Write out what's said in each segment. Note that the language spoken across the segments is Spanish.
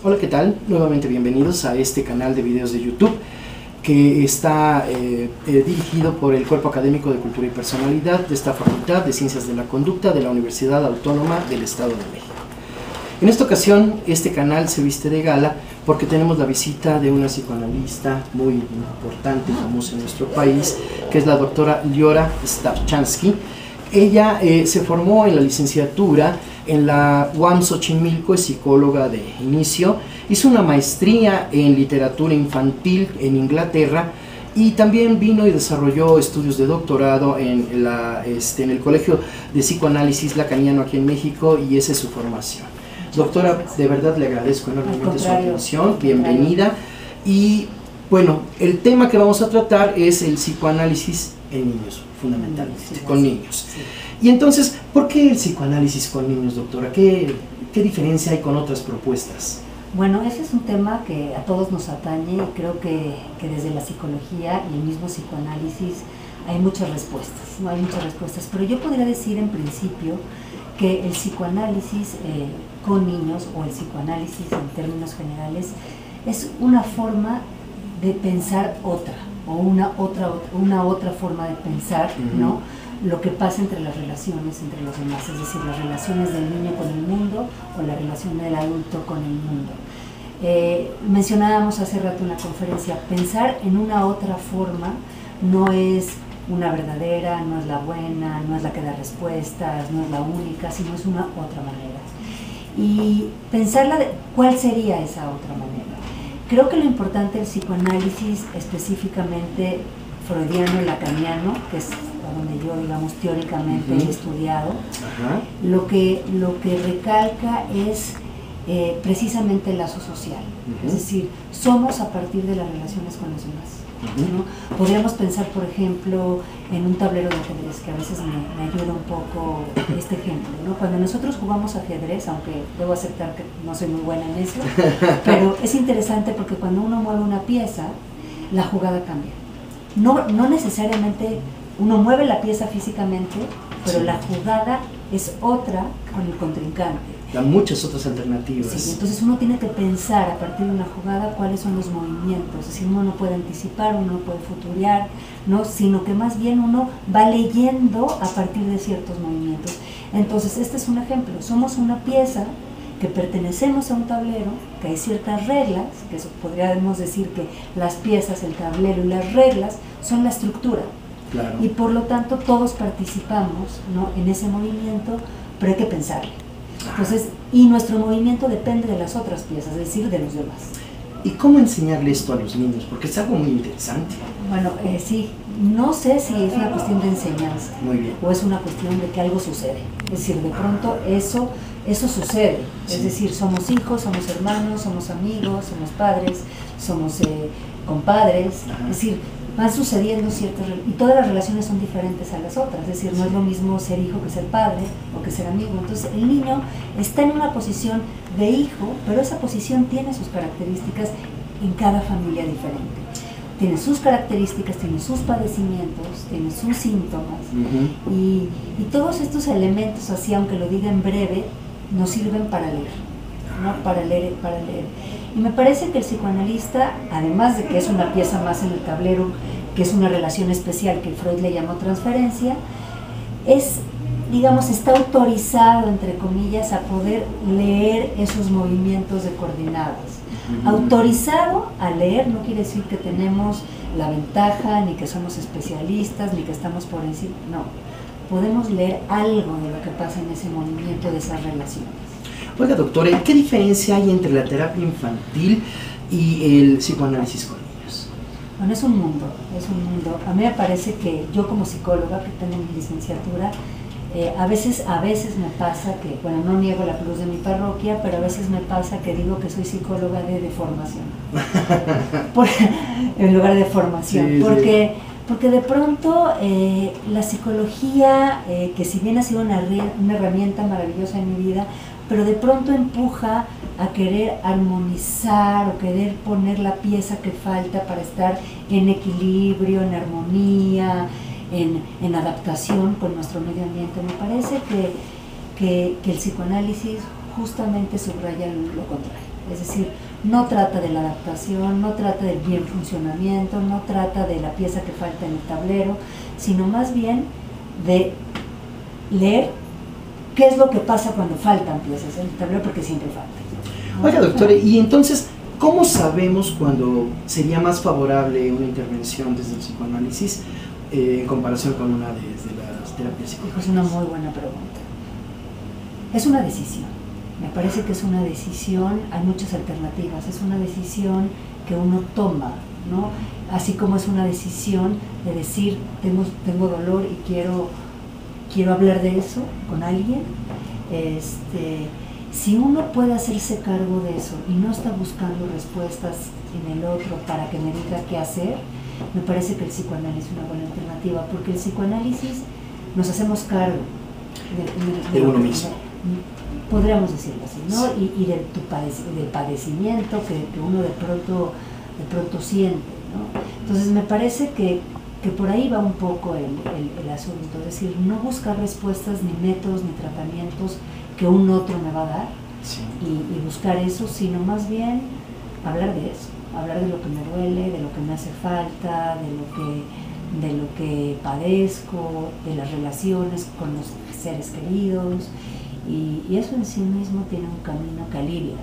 Hola, ¿qué tal? Nuevamente bienvenidos a este canal de videos de YouTube que está dirigido por el Cuerpo Académico de Cultura y Personalidad de esta Facultad de Ciencias de la Conducta de la Universidad Autónoma del Estado de México. En esta ocasión, este canal se viste de gala porque tenemos la visita de una psicoanalista muy importante, famosa en nuestro país, que es la doctora Liora Stavchansky. Ella se formó en la licenciatura en la UAM Xochimilco, es psicóloga de inicio, hizo una maestría en literatura infantil en Inglaterra y también vino y desarrolló estudios de doctorado en el Colegio de Psicoanálisis Lacaniano aquí en México, y esa es su formación. Doctora, de verdad le agradezco enormemente su atención, bienvenida. Y bueno, el tema que vamos a tratar es el psicoanálisis en niños, fundamentalmente, con niños. Y entonces, ¿por qué el psicoanálisis con niños, doctora? ¿Qué diferencia hay con otras propuestas? Bueno, ese es un tema que a todos nos atañe y creo que desde la psicología y el mismo psicoanálisis hay muchas respuestas, ¿no? Hay muchas respuestas, pero yo podría decir en principio que el psicoanálisis con niños, o el psicoanálisis en términos generales, es una forma de pensar otra, o una otra forma de pensar, ¿no? Lo que pasa entre las relaciones entre los demás, es decir, las relaciones del niño con el mundo o la relación del adulto con el mundo. Mencionábamos hace rato en la conferencia, pensar en una otra forma no es una verdadera, no es la buena, no es la que da respuestas, no es la única, sino es una otra manera. Y pensarla de cuál sería esa otra manera. Creo que lo importante del psicoanálisis, específicamente freudiano y lacaniano, que es donde yo, digamos, teóricamente he estudiado, lo que recalca es precisamente el lazo social. Es decir, somos a partir de las relaciones con los demás, ¿no? Podríamos pensar, por ejemplo, en un tablero de ajedrez, que a veces me ayuda un poco este ejemplo, ¿no? Cuando nosotros jugamos ajedrez, aunque debo aceptar que no soy muy buena en eso, pero es interesante porque cuando uno mueve una pieza, la jugada cambia. No necesariamente uno mueve la pieza físicamente, pero la jugada es otra con el contrincante. Hay muchas otras alternativas. Sí, entonces uno tiene que pensar a partir de una jugada cuáles son los movimientos. Es decir, uno no puede anticipar, uno no puede futurear, ¿no? Sino que más bien uno va leyendo a partir de ciertos movimientos. Entonces, este es un ejemplo. Somos una pieza que pertenecemos a un tablero, que hay ciertas reglas, que eso podríamos decir que las piezas, el tablero y las reglas son la estructura. Claro. Y por lo tanto todos participamos, ¿no?, en ese movimiento, pero hay que pensarle. Entonces, y nuestro movimiento depende de las otras piezas, es decir, de los demás. ¿Y cómo enseñarle esto a los niños? Porque es algo muy interesante. Bueno, sí, no sé si es una cuestión de enseñanza. Muy bien. O es una cuestión de que algo sucede. Es decir, de pronto eso sucede. Sí. Es decir, somos hijos, somos hermanos, somos amigos, somos padres, somos compadres. Es decir, van sucediendo ciertas, y todas las relaciones son diferentes a las otras. Es decir, no es lo mismo ser hijo que ser padre o que ser amigo. Entonces el niño está en una posición de hijo, pero esa posición tiene sus características en cada familia diferente. Tiene sus características, tiene sus padecimientos, tiene sus síntomas, y todos estos elementos, así aunque lo diga en breve, nos sirven para leer, ¿no? Para leer. Y me parece que el psicoanalista, además de que es una pieza más en el tablero, que es una relación especial que Freud le llamó transferencia, está autorizado, entre comillas, a poder leer esos movimientos de coordenadas. Autorizado a leer no quiere decir que tenemos la ventaja, ni que somos especialistas, ni que estamos por encima, no. Podemos leer algo de lo que pasa en ese movimiento de esas relaciones. Oiga, doctora, ¿qué diferencia hay entre la terapia infantil y el psicoanálisis con niños? Bueno, es un mundo. A mí me parece que yo, como psicóloga, que tengo mi licenciatura, a veces me pasa que, bueno, no niego la cruz de mi parroquia, pero a veces me pasa que digo que soy psicóloga de formación, en lugar de formación, sí, porque de pronto la psicología, que si bien ha sido una herramienta maravillosa en mi vida, pero de pronto empuja a querer armonizar o querer poner la pieza que falta para estar en equilibrio, en armonía, en adaptación con nuestro medio ambiente. Me parece que el psicoanálisis justamente subraya lo contrario. Es decir, no trata de la adaptación, no trata del bien funcionamiento, no trata de la pieza que falta en el tablero, sino más bien de leer qué es lo que pasa cuando faltan piezas en el tablero, porque siempre faltan. Oiga, doctora, y entonces, ¿cómo sabemos cuando sería más favorable una intervención desde el psicoanálisis en comparación con una desde las terapias psicológicas? Es una muy buena pregunta. Es una decisión. Me parece que es una decisión, hay muchas alternativas, es una decisión que uno toma, ¿no? Así como es una decisión de decir, tengo dolor y quiero hablar de eso con alguien. Si uno puede hacerse cargo de eso y no está buscando respuestas en el otro para que me diga qué hacer, me parece que el psicoanálisis es una buena alternativa, porque el psicoanálisis nos hacemos cargo de uno mismo. Podríamos decirlo así, ¿no? Y del padecimiento que uno de pronto siente, ¿no? Entonces me parece que por ahí va un poco el asunto, es decir, no buscar respuestas, ni métodos, ni tratamientos que un otro me va a dar, Sí. y buscar eso, sino más bien hablar de eso, hablar de lo que me duele, de lo que me hace falta, de lo que padezco, de las relaciones con los seres queridos, y eso en sí mismo tiene un camino que alivia.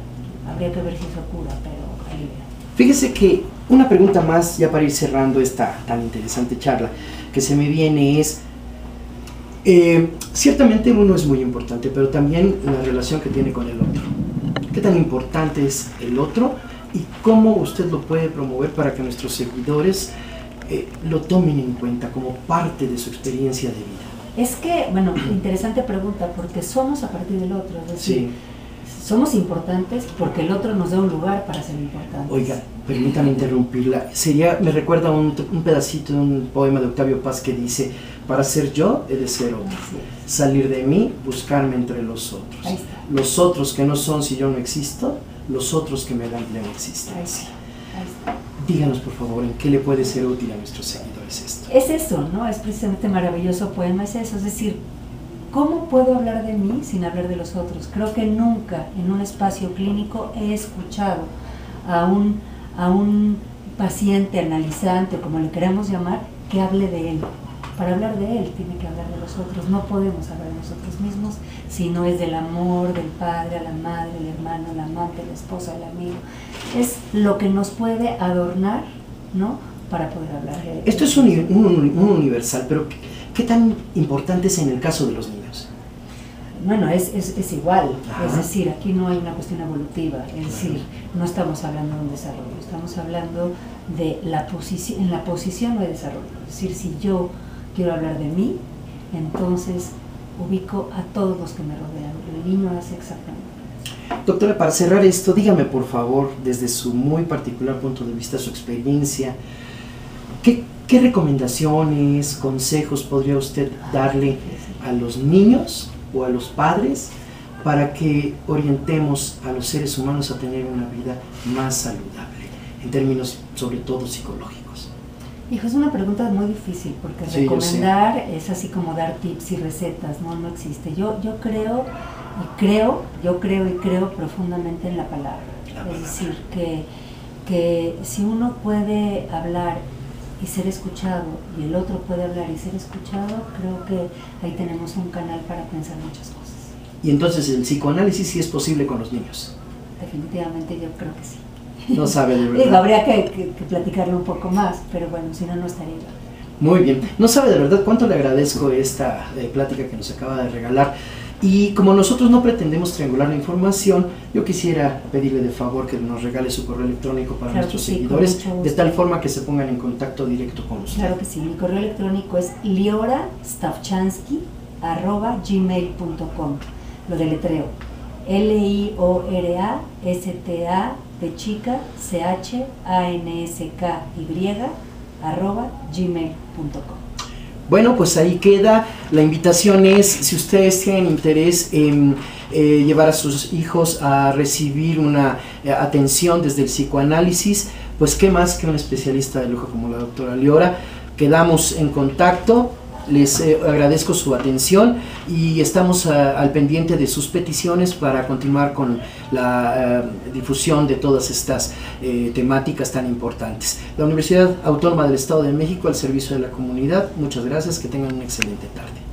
Habría que ver si eso cura, pero alivia. Fíjese que una pregunta más, ya para ir cerrando esta tan interesante charla, que se me viene es, ciertamente uno es muy importante, pero también la relación que tiene con el otro. ¿Qué tan importante es el otro y cómo usted lo puede promover para que nuestros seguidores lo tomen en cuenta como parte de su experiencia de vida? Es que, bueno, interesante pregunta, porque somos a partir del otro, es decir, Sí. somos importantes porque el otro nos da un lugar para ser importantes. Oiga, permítame interrumpirla. Me recuerda un pedacito de un poema de Octavio Paz que dice: para ser yo he de ser otro, salir de mí, buscarme entre los otros. Ahí está. Los otros que no son si yo no existo, los otros que me dan plena Ahí existencia. está, ahí está. Díganos, por favor, ¿en qué le puede ser útil a nuestros seguidores esto? Es eso, ¿no? Es precisamente maravilloso poema, es eso, es decir, ¿cómo puedo hablar de mí sin hablar de los otros? Creo que nunca en un espacio clínico he escuchado a un paciente analizante, o como le queramos llamar, que hable de él. Para hablar de él tiene que hablar de los otros, no podemos hablar de nosotros mismos si no es del amor, del padre a la madre, el hermano, el amante, la esposa, el amigo. Es lo que nos puede adornar, ¿no? Para poder hablar de él. Esto es un universal, pero ¿qué tan importante es en el caso de los niños? Bueno, es igual, Ajá. es decir, aquí no hay una cuestión evolutiva, es decir, no estamos hablando de un desarrollo, estamos hablando de en la posición no hay desarrollo, es decir, si yo quiero hablar de mí, entonces ubico a todos los que me rodean, el niño hace exactamente eso. Doctora, para cerrar esto, dígame por favor, desde su muy particular punto de vista, su experiencia, ¿qué recomendaciones, consejos podría usted darle a los niños o a los padres para que orientemos a los seres humanos a tener una vida más saludable, en términos sobre todo psicológicos? Hijo, es una pregunta muy difícil porque Sí, recomendar es así como dar tips y recetas, no existe. Yo creo y creo profundamente en la palabra. Es decir, que si uno puede hablar y ser escuchado y el otro puede hablar y ser escuchado, creo que ahí tenemos un canal para pensar muchas cosas. Y entonces el psicoanálisis sí es posible con los niños. Definitivamente yo creo que sí. No sabe de Digo, verdad. habría que platicarlo un poco más, pero bueno, si no, no estaría igual. Muy bien. No sabe de verdad cuánto le agradezco esta plática que nos acaba de regalar. Y como nosotros no pretendemos triangular la información, yo quisiera pedirle de favor que nos regale su correo electrónico para Claro nuestros que sí, seguidores, con mucho gusto. de tal forma que se pongan en contacto directo con usted. Claro que sí, mi correo electrónico es liora.stavchansky@gmail.com. Lo deletreo: LIORASTA de chica CHANSKY@gmail.com. Bueno, pues ahí queda. La invitación es, si ustedes tienen interés en llevar a sus hijos a recibir una atención desde el psicoanálisis, pues qué más que un especialista de lujo como la doctora Liora. Quedamos en contacto Les agradezco su atención y estamos al pendiente de sus peticiones para continuar con la difusión de todas estas temáticas tan importantes. La Universidad Autónoma del Estado de México al servicio de la comunidad. Muchas gracias, que tengan una excelente tarde.